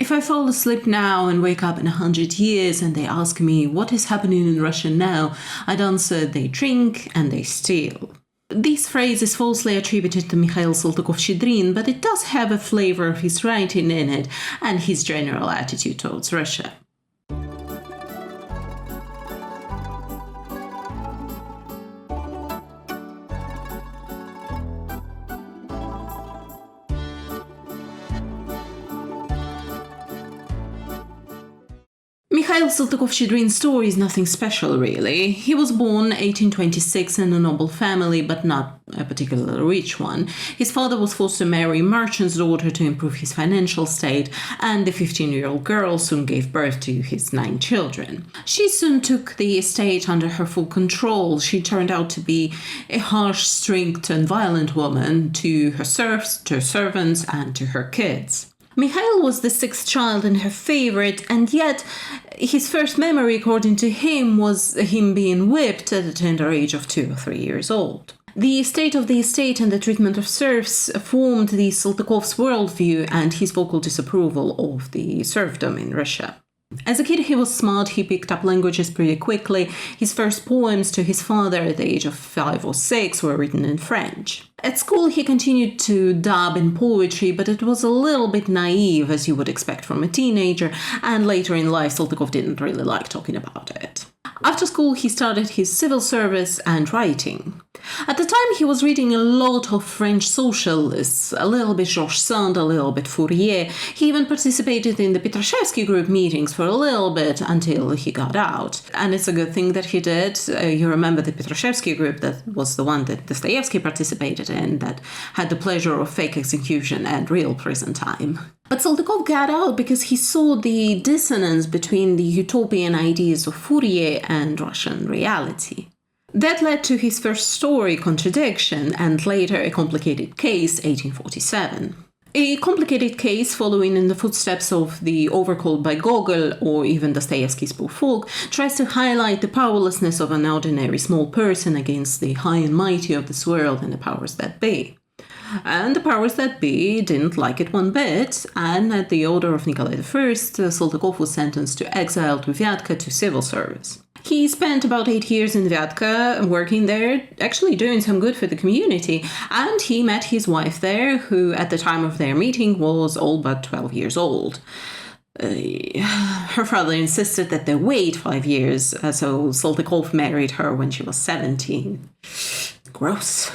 If I fall asleep now and wake up in 100 years and they ask me what is happening in Russia now, I'd answer they drink and they steal. This phrase is falsely attributed to Mikhail Saltykov-Shchedrin, but it does have a flavor of his writing in it and his general attitude towards Russia. Mikhail Saltykov-Shchedrin's story is nothing special, really. He was born 1826 in a noble family, but not a particularly rich one. His father was forced to marry a merchant's daughter to improve his financial state, and the 15-year-old girl soon gave birth to his 9 children. She soon took the estate under her full control. She turned out to be a harsh, strict, and violent woman to her serfs, to her servants, and to her kids. Mikhail was the 6th child and her favorite, and yet his first memory, according to him, was him being whipped at the tender age of 2 or 3 years old. The state of the estate and the treatment of serfs formed the Saltykov's worldview and his vocal disapproval of the serfdom in Russia. As a kid, he was smart. He picked up languages pretty quickly. His first poems to his father at the age of 5 or 6 were written in French. At school, he continued to dab in poetry, but it was a little bit naive, as you would expect from a teenager, and later in life, Saltykov didn't really like talking about it. After school, he started his civil service and writing. At the time, he was reading a lot of French socialists, a little bit Georges Sand, a little bit Fourier. He even participated in the Petrashevsky group meetings for a little bit until he got out. And it's a good thing that he did. You remember the Petrashevsky group, that was the one that Dostoevsky participated in, that had the pleasure of fake execution and real prison time. But Saltykov got out because he saw the dissonance between the utopian ideas of Fourier and Russian reality. That led to his first story, Contradiction, and later A Complicated Case, 1847. A complicated case following in the footsteps of the overcalled by Gogol or even Dostoevsky's Poor Folk tries to highlight the powerlessness of an ordinary small person against the high and mighty of this world and the powers that be. And the powers that be didn't like it one bit, and at the order of Nikolai I, Saltykov was sentenced to exile to Vyatka to civil service. He spent about 8 years in Vyatka, working there, actually doing some good for the community, and he met his wife there, who at the time of their meeting was all but 12 years old. Her father insisted that they wait 5 years, so Saltykov married her when she was 17. Gross.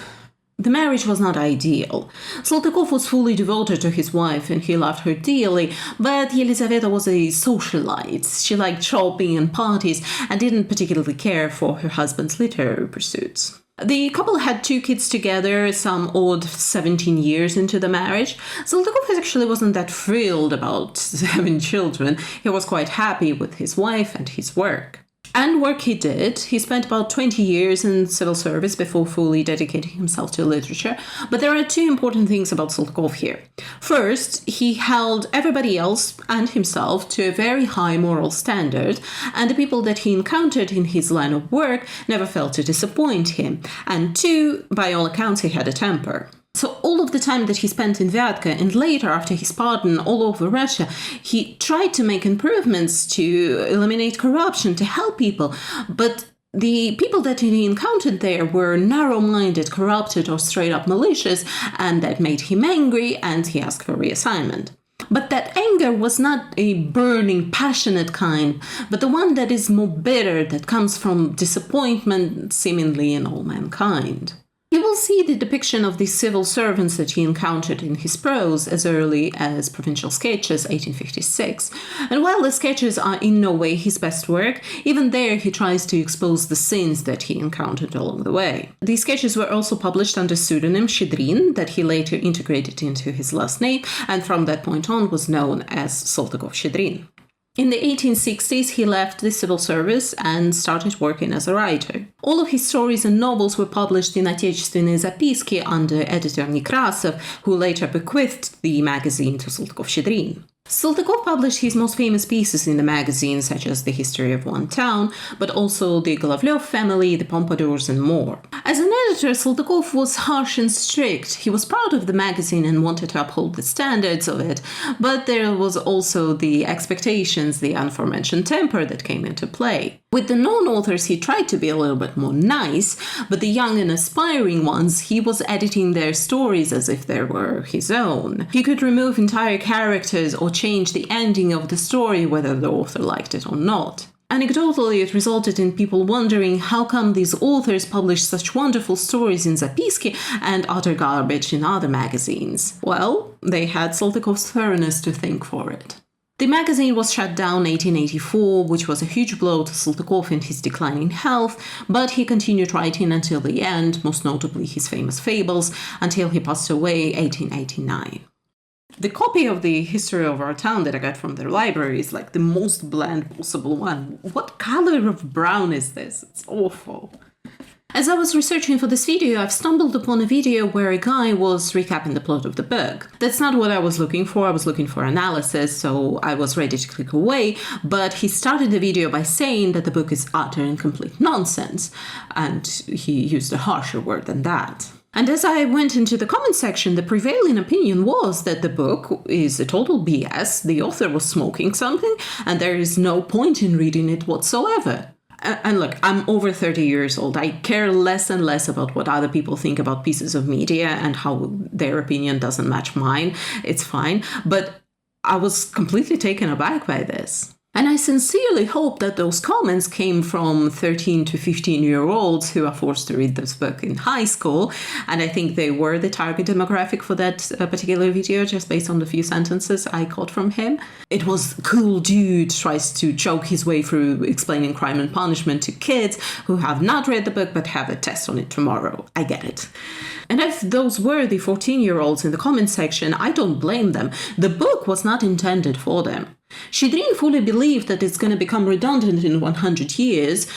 The marriage was not ideal. Saltykov was fully devoted to his wife and he loved her dearly, but Yelizaveta was a socialite. She liked shopping and parties and didn't particularly care for her husband's literary pursuits. The couple had 2 kids together, some odd 17 years into the marriage. Saltykov actually wasn't that thrilled about having children. He was quite happy with his wife and his work. And work he did. He spent about 20 years in civil service before fully dedicating himself to literature. But there are 2 important things about Saltykov here. First, he held everybody else and himself to a very high moral standard, and the people that he encountered in his line of work never failed to disappoint him. And 2, by all accounts, he had a temper. So all of the time that he spent in Vyatka and later after his pardon all over Russia, he tried to make improvements to eliminate corruption, to help people. But the people that he encountered there were narrow-minded, corrupted, or straight-up malicious, and that made him angry, and he asked for reassignment. But that anger was not a burning, passionate kind, but the one that is more bitter, that comes from disappointment seemingly in all mankind. You will see the depiction of the civil servants that he encountered in his prose as early as Provincial Sketches, 1856. And while the sketches are in no way his best work, even there he tries to expose the sins that he encountered along the way. These sketches were also published under pseudonym Shchedrin, that he later integrated into his last name, and from that point on was known as Saltykov-Shchedrin. In the 1860s, he left the civil service and started working as a writer. All of his stories and novels were published in Отечественные записки under editor Nekrasov, who later bequeathed the magazine to Saltykov-Shchedrin. Saltykov published his most famous pieces in the magazine, such as The History of One Town, but also The Golovlev Family, The Pompadours, and more. As an editor, Saltykov was harsh and strict. He was proud of the magazine and wanted to uphold the standards of it, but there was also the expectations, the aforementioned temper that came into play. With the non-authors, he tried to be a little bit more nice, but the young and aspiring ones, he was editing their stories as if they were his own. He could remove entire characters or change the ending of the story whether the author liked it or not. Anecdotally, it resulted in people wondering how come these authors published such wonderful stories in Zapiski and utter garbage in other magazines. Well, they had Saltykov's thoroughness to thank for it. The magazine was shut down in 1884, which was a huge blow to Saltykov in his declining health, but he continued writing until the end, most notably his famous fables, until he passed away in 1889. The copy of The History of Our Town that I got from their library is like the most bland possible one. What color of brown is this? It's awful. As I was researching for this video, I've stumbled upon a video where a guy was recapping the plot of the book. That's not what I was looking for. I was looking for analysis, so I was ready to click away, but he started the video by saying that the book is utter and complete nonsense, and he used a harsher word than that. And as I went into the comment section, the prevailing opinion was that the book is a total BS, the author was smoking something, and there is no point in reading it whatsoever. And look, I'm over 30 years old. I care less and less about what other people think about pieces of media and how their opinion doesn't match mine. It's fine. But I was completely taken aback by this. And I sincerely hope that those comments came from 13 to 15-year-olds who are forced to read this book in high school. And I think they were the target demographic for that particular video, just based on the few sentences I caught from him. It was cool dude tries to choke his way through explaining Crime and Punishment to kids who have not read the book but have a test on it tomorrow. I get it. And if those were the 14-year-olds in the comment section, I don't blame them. The book was not intended for them. Shchedrin fully believed that it's going to become redundant in 100 years,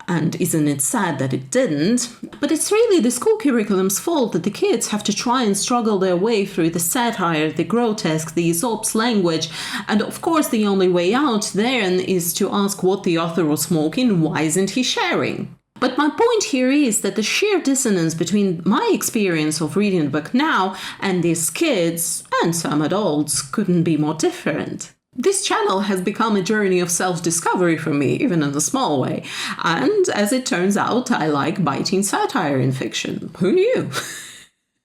and isn't it sad that it didn't? But it's really the school curriculum's fault that the kids have to try and struggle their way through the satire, the grotesque, the Aesop's language, and of course the only way out then is to ask what the author was smoking, why isn't he sharing? But my point here is that the sheer dissonance between my experience of reading the book now and these kids, and some adults, couldn't be more different. This channel has become a journey of self-discovery for me, even in a small way. And as it turns out, I like biting satire in fiction. Who knew?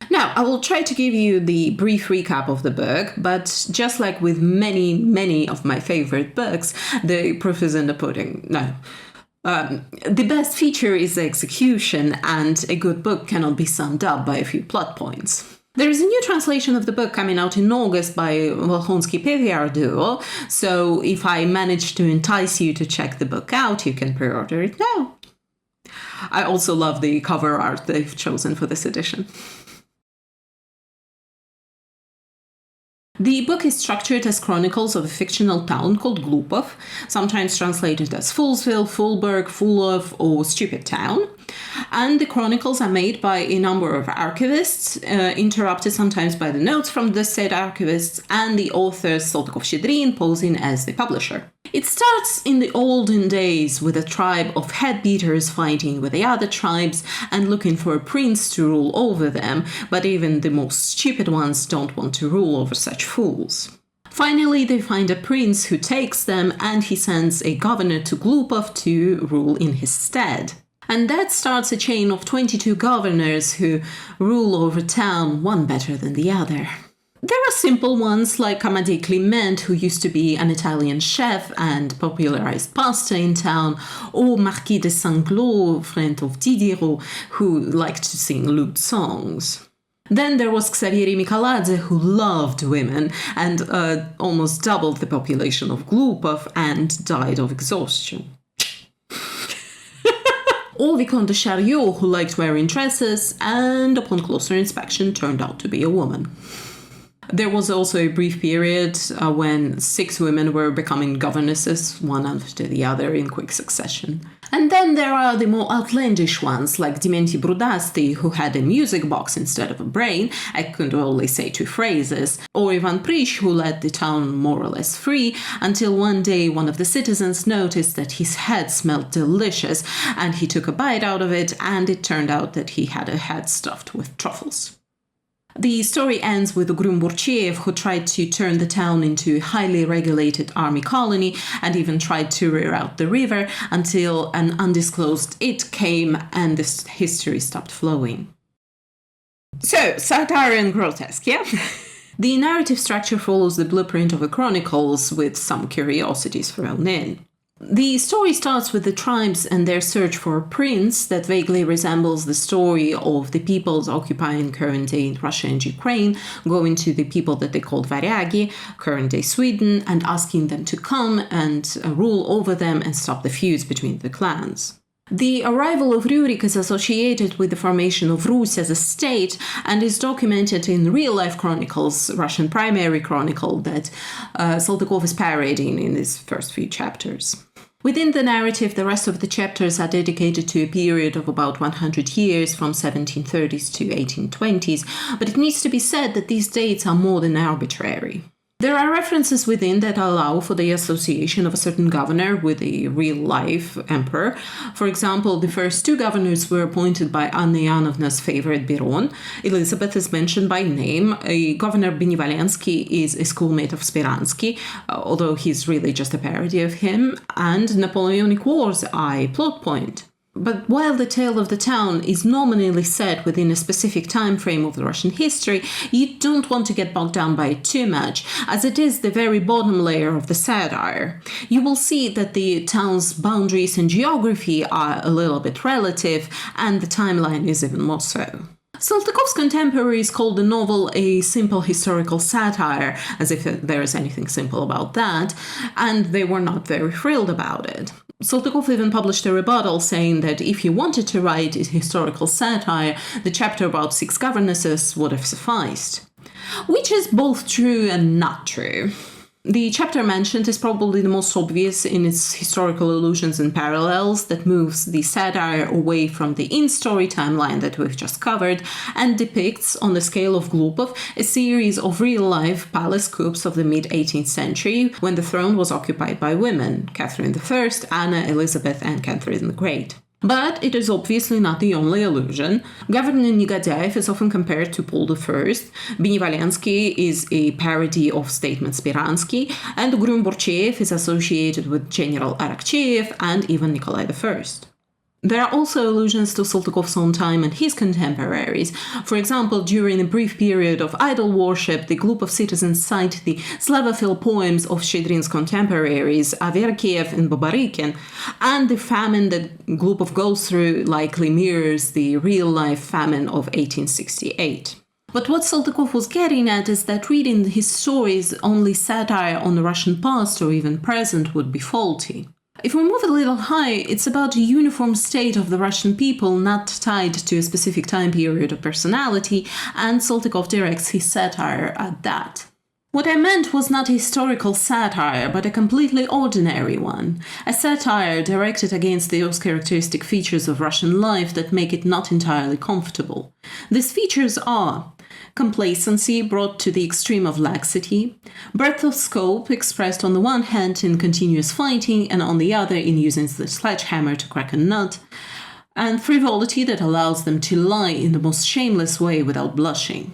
Now, I will try to give you the brief recap of the book, but just like with many of my favorite books, the proof is in the pudding. No. The best feature is the execution, and a good book cannot be summed up by a few plot points. There is a new translation of the book coming out in August by Volkhonsky PVR Duo, so if I manage to entice you to check the book out, you can pre-order it now. I also love the cover art they've chosen for this edition. The book is structured as chronicles of a fictional town called Glupov, sometimes translated as Foolsville, Foolburg, Foolov, or Stupid Town. And the chronicles are made by a number of archivists, interrupted sometimes by the notes from the said archivists, and the author Saltykov-Shchedrin posing as the publisher. It starts in the olden days with a tribe of head-beaters fighting with the other tribes and looking for a prince to rule over them, but even the most stupid ones don't want to rule over such fools. Finally, they find a prince who takes them, and he sends a governor to Glupov to rule in his stead. And that starts a chain of 22 governors who rule over town, one better than the other. There are simple ones like Amadei Clement, who used to be an Italian chef and popularized pasta in town, or Marquis de Saint-Cloud, friend of Diderot, who liked to sing lewd songs. Then there was Xavier Mikaladze, who loved women and almost doubled the population of Glupov and died of exhaustion. Or Vicomte de Chariot, who liked wearing dresses and upon closer inspection turned out to be a woman. There was also a brief period when 6 women were becoming governesses, one after the other in quick succession. And then there are the more outlandish ones, like Dementi Brudasti, who had a music box instead of a brain, I could only say 2 phrases, or Ivan Prish, who led the town more or less free, until one day one of the citizens noticed that his head smelled delicious, and he took a bite out of it, and it turned out that he had a head stuffed with truffles. The story ends with Ugrum Burchiev, who tried to turn the town into a highly regulated army colony and even tried to reroute the river until an undisclosed it came and this history stopped flowing. So, satire and grotesque, yeah? The narrative structure follows the blueprint of the chronicles with some curiosities thrown in. The story starts with the tribes and their search for a prince that vaguely resembles the story of the peoples occupying current-day Russia and Ukraine, going to the people that they called Varyagi, current-day Sweden, and asking them to come and rule over them and stop the feuds between the clans. The arrival of Rurik is associated with the formation of Rus as a state and is documented in real-life chronicles, Russian primary chronicle, that Saltykov is parodying in his first few chapters. Within the narrative, the rest of the chapters are dedicated to a period of about 100 years, from 1730s to 1820s, but it needs to be said that these dates are more than arbitrary. There are references within that allow for the association of a certain governor with a real-life emperor. For example, the first 2 governors were appointed by Anna Ivanovna's favorite Biron. Elizabeth is mentioned by name. Governor Benevalensky is a schoolmate of Speransky, although he's really just a parody of him. And Napoleonic Wars are a plot point. But while the tale of the town is nominally set within a specific time frame of the Russian history, you don't want to get bogged down by it too much, as it is the very bottom layer of the satire. You will see that the town's boundaries and geography are a little bit relative, and the timeline is even more so. Saltykov's contemporaries called the novel a simple historical satire, as if there is anything simple about that, and they were not very thrilled about it. Saltykov even published a rebuttal saying that if he wanted to write a historical satire, the chapter about 6 governesses would have sufficed. Which is both true and not true. The chapter mentioned is probably the most obvious in its historical allusions and parallels that moves the satire away from the in-story timeline that we've just covered and depicts, on the scale of Glupov, a series of real-life palace coups of the mid-18th century when the throne was occupied by women, Catherine I, Anna, Elizabeth, and Catherine the Great. But it is obviously not the only allusion. Governor Negodyaev is often compared to Paul I, Benevalensky is a parody of Statement Speransky, and Ugrum Burchiev is associated with General Arakcheyev and even Nikolai I. There are also allusions to Saltykov's own time and his contemporaries. For example, during a brief period of idol worship, the group of citizens cite the Slavophil poems of Shchedrin's contemporaries, Averkiev and Babarykin, and the famine that Glupov goes through likely mirrors the real-life famine of 1868. But what Saltykov was getting at is that reading his stories only satire on the Russian past or even present would be faulty. If we move a little higher, it's about a uniform state of the Russian people not tied to a specific time period or personality, and Saltykov directs his satire at that. What I meant was not a historical satire, but a completely ordinary one. A satire directed against those characteristic features of Russian life that make it not entirely comfortable. These features are complacency brought to the extreme of laxity, breadth of scope expressed on the one hand in continuous fighting and on the other in using the sledgehammer to crack a nut, and frivolity that allows them to lie in the most shameless way without blushing.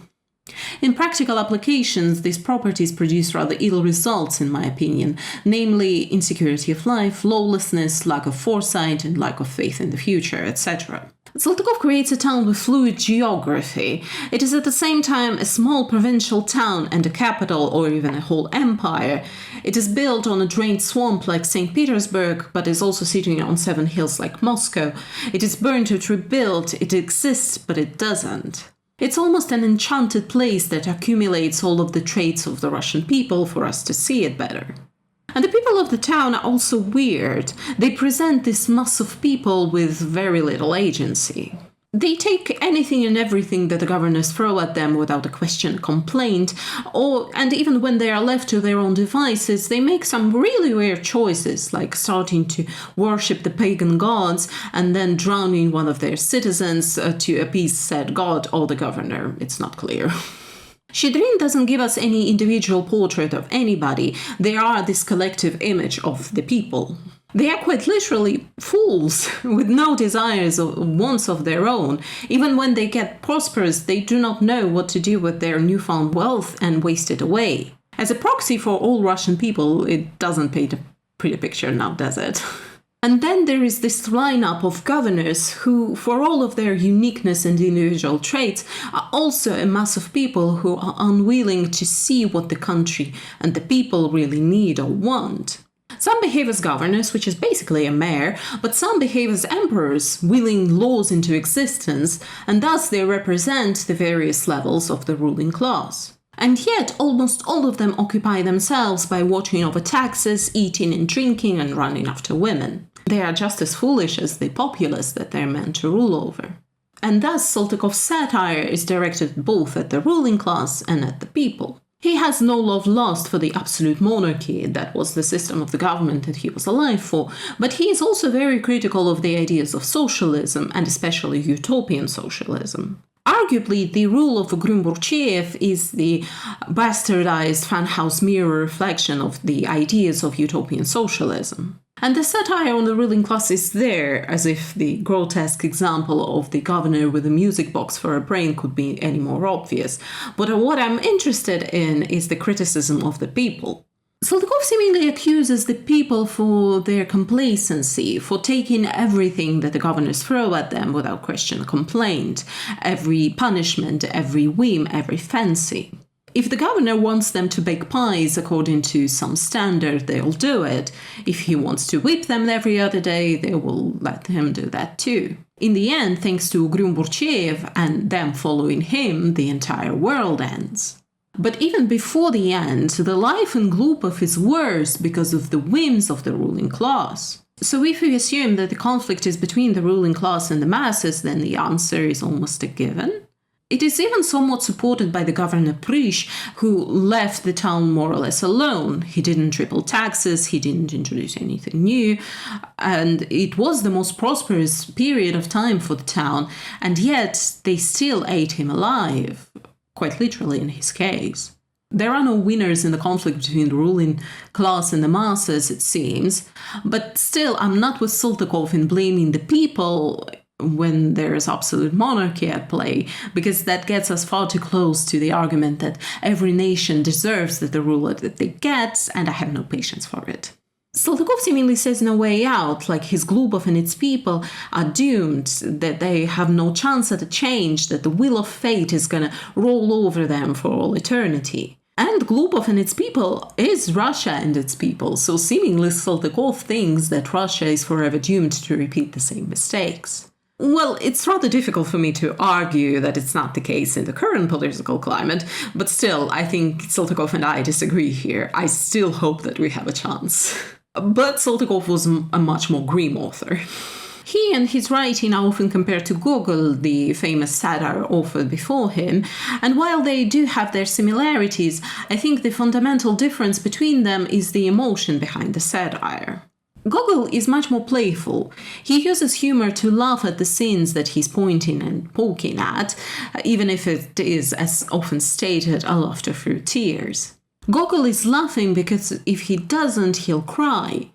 In practical applications, these properties produce rather ill results, in my opinion, namely insecurity of life, lawlessness, lack of foresight, and lack of faith in the future, etc. Saltykov creates a town with fluid geography. It is at the same time a small provincial town and a capital or even a whole empire. It is built on a drained swamp like St. Petersburg, but is also sitting on 7 hills like Moscow. It is burnt to rebuild. It exists, but it doesn't. It's almost an enchanted place that accumulates all of the traits of the Russian people for us to see it better. And the people of the town are also weird. They present this mass of people with very little agency. They take anything and everything that the governors throw at them without a question or complaint, and even when they are left to their own devices, they make some really weird choices, like starting to worship the pagan gods and then drowning one of their citizens to appease said god or the governor. It's not clear. Shchedrin doesn't give us any individual portrait of anybody. They are this collective image of the people. They are quite literally fools with no desires or wants of their own. Even when they get prosperous, they do not know what to do with their newfound wealth and waste it away. As a proxy for all Russian people, it doesn't paint a pretty picture now, does it? And then there is this lineup of governors who, for all of their uniqueness and individual traits, are also a mass of people who are unwilling to see what the country and the people really need or want. Some behave as governors, which is basically a mayor, but some behave as emperors, willing laws into existence, and thus they represent the various levels of the ruling class. And yet, almost all of them occupy themselves by watching over taxes, eating and drinking, and running after women. They are just as foolish as the populace that they're meant to rule over. And thus, Saltykov's satire is directed both at the ruling class and at the people. He has no love lost for the absolute monarchy, that was the system of the government that he was alive for, but he is also very critical of the ideas of socialism, and especially utopian socialism. Arguably, the rule of Grumburchev is the bastardized funhouse mirror reflection of the ideas of utopian socialism. And the satire on the ruling class is there, as if the grotesque example of the governor with a music box for a brain could be any more obvious. But what I'm interested in is the criticism of the people. Saltykov seemingly accuses the people for their complacency, for taking everything that the governors throw at them without question or complaint, every punishment, every whim, every fancy. If the governor wants them to bake pies according to some standard, they'll do it. If he wants to whip them every other day, they will let him do that too. In the end, thanks to Grumburchev and them following him, the entire world ends. But even before the end, the life and Glupov is worse because of the whims of the ruling class. So if we assume that the conflict is between the ruling class and the masses, then the answer is almost a given. It is even somewhat supported by the governor Prish, who left the town more or less alone. He didn't triple taxes, he didn't introduce anything new, and it was the most prosperous period of time for the town, and yet they still ate him alive, quite literally in his case. There are no winners in the conflict between the ruling class and the masses, it seems, but still I'm not with Saltykov in blaming the people when there is absolute monarchy at play, because that gets us far too close to the argument that every nation deserves the ruler that they get, and I have no patience for it. Saltykov seemingly says no way out, like his Glupov and its people are doomed, that they have no chance at a change, that the wheel of fate is gonna roll over them for all eternity. And Glupov and its people is Russia and its people, so seemingly Saltykov thinks that Russia is forever doomed to repeat the same mistakes. Well, it's rather difficult for me to argue that it's not the case in the current political climate, but still, I think Saltykov and I disagree here. I still hope that we have a chance. But Saltykov was a much more grim author. He and his writing are often compared to Gogol, the famous satire author before him, and while they do have their similarities, I think the fundamental difference between them is the emotion behind the satire. Gogol is much more playful. He uses humor to laugh at the sins that he's pointing and poking at, even if it is, as often stated, a laughter through tears. Gogol is laughing because if he doesn't, he'll cry.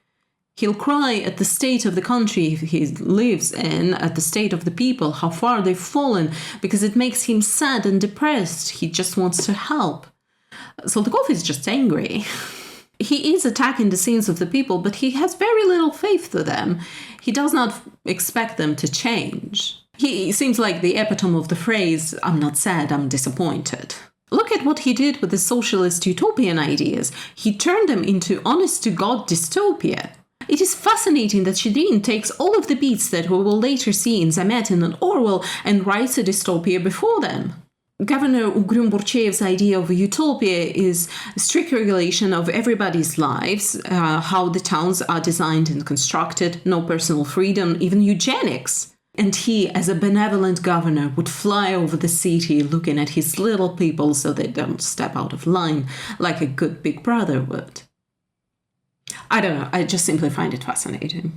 He'll cry at the state of the country he lives in, at the state of the people, how far they've fallen, because it makes him sad and depressed. He just wants to help. Saltykov is just angry. He is attacking the sins of the people, but he has very little faith to them. He does not expect them to change. He seems like the epitome of the phrase, "I'm not sad, I'm disappointed." Look at what he did with the socialist utopian ideas. He turned them into honest-to-God dystopia. It is fascinating that Shchedrin takes all of the beats that we will later see in Zametin and Orwell and writes a dystopia before them. Governor Grumburchev's idea of a utopia is strict regulation of everybody's lives, how the towns are designed and constructed, no personal freedom, even eugenics. And he, as a benevolent governor, would fly over the city looking at his little people so they don't step out of line like a good big brother would. I don't know, I just simply find it fascinating.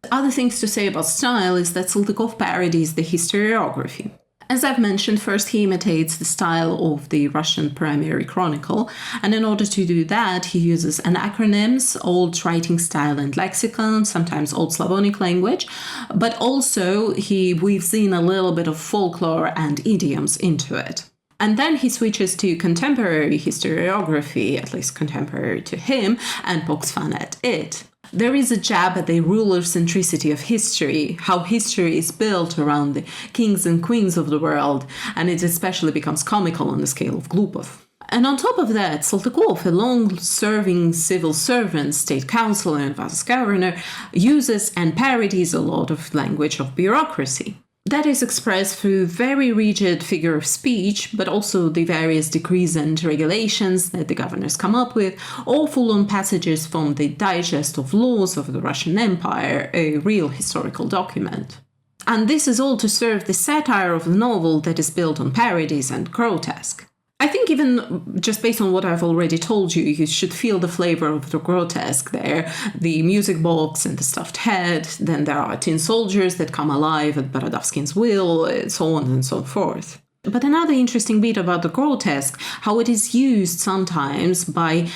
Other things to say about style is that Saltykov parodies the historiography. As I've mentioned, first he imitates the style of the Russian primary chronicle, and in order to do that, he uses anacronyms, old writing style and lexicon, sometimes Old Slavonic language, but also he weaves in a little bit of folklore and idioms into it. And then he switches to contemporary historiography, at least contemporary to him, and pokes fun at it. There is a jab at the ruler centricity of history, how history is built around the kings and queens of the world, and it especially becomes comical on the scale of Glupov. And on top of that, Saltykov, a long-serving civil servant, state councilor and vice governor, uses and parodies a lot of language of bureaucracy. That is expressed through very rigid figure of speech, but also the various decrees and regulations that the governors come up with, or full-on passages from the Digest of Laws of the Russian Empire, a real historical document. And this is all to serve the satire of the novel that is built on parodies and grotesque. I think even just based on what I've already told you, you should feel the flavor of the grotesque there. The music box and the stuffed head, then there are tin soldiers that come alive at Borodovsky's will, and so on and so forth. But another interesting bit about the grotesque, how it is used sometimes by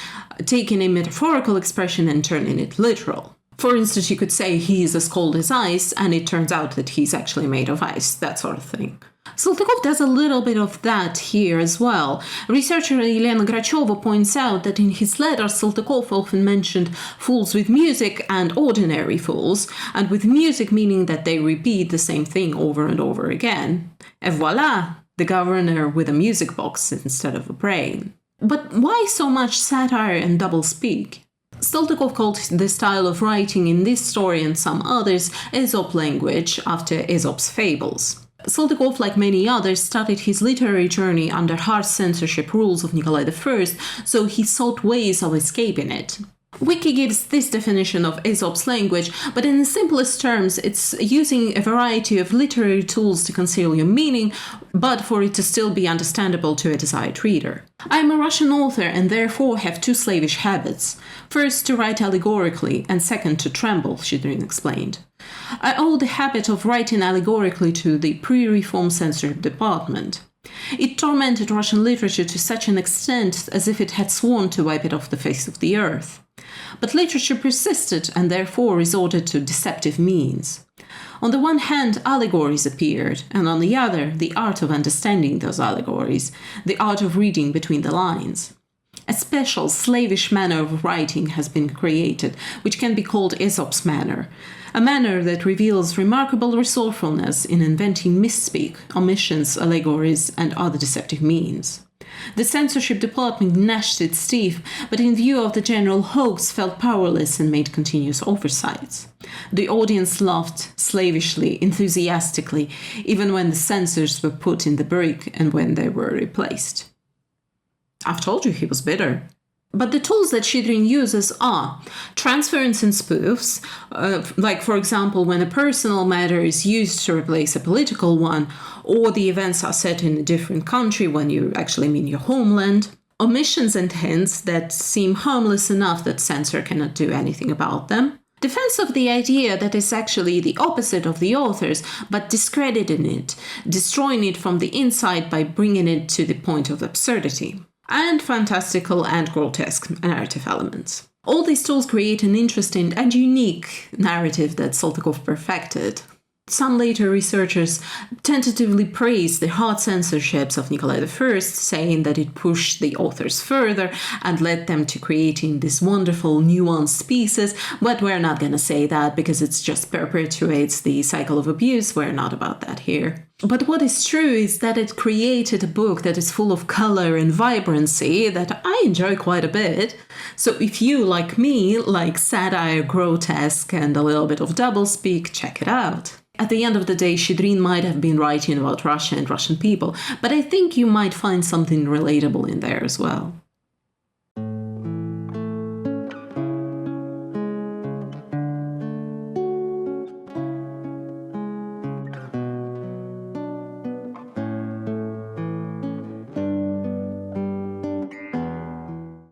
taking a metaphorical expression and turning it literal. For instance, you could say he is as cold as ice, and it turns out that he's actually made of ice, that sort of thing. Saltykov does a little bit of that here as well. Researcher Elena Grachova points out that in his letters, Saltykov often mentioned fools with music and ordinary fools, and with music meaning that they repeat the same thing over and over again. Et voila, the governor with a music box instead of a brain. But why so much satire and doublespeak? Saltykov called the style of writing in this story and some others Aesop language after Aesop's fables. Saltykov, like many others, started his literary journey under harsh censorship rules of Nikolai I, so he sought ways of escaping it. Wiki gives this definition of Aesop's language, but in the simplest terms, it's using a variety of literary tools to conceal your meaning, but for it to still be understandable to a desired reader. I am a Russian author and therefore have two slavish habits. First, to write allegorically, and second, to tremble, Shchedrin explained. I owe the habit of writing allegorically to the pre-reform censorship department. It tormented Russian literature to such an extent as if it had sworn to wipe it off the face of the earth. But literature persisted and therefore resorted to deceptive means. On the one hand, allegories appeared, and on the other, the art of understanding those allegories, the art of reading between the lines. A special slavish manner of writing has been created, which can be called Aesop's manner, a manner that reveals remarkable resourcefulness in inventing misspeak, omissions, allegories, and other deceptive means. The censorship department gnashed its teeth, but in view of the general hoax felt powerless and made continuous oversights. The audience laughed slavishly, enthusiastically, even when the censors were put in the brig and when they were replaced. I've told you he was bitter. But the tools that Shchedrin uses are transference and spoofs, like for example when a personal matter is used to replace a political one, or the events are set in a different country when you actually mean your homeland. Omissions and hints that seem harmless enough that censor cannot do anything about them. Defense of the idea that is actually the opposite of the author's, but discrediting it, destroying it from the inside by bringing it to the point of absurdity. And fantastical and grotesque narrative elements. All these tools create an interesting and unique narrative that Saltykov perfected. Some later researchers tentatively praised the hard censorships of Nikolai I, saying that it pushed the authors further and led them to creating this wonderful nuanced pieces, but we're not going to say that because it just perpetuates the cycle of abuse. We're not about that here. But what is true is that it created a book that is full of color and vibrancy that I enjoy quite a bit. So if you, like me, like satire, grotesque, and a little bit of doublespeak, check it out. At the end of the day, Shchedrin might have been writing about Russia and Russian people, but I think you might find something relatable in there as well.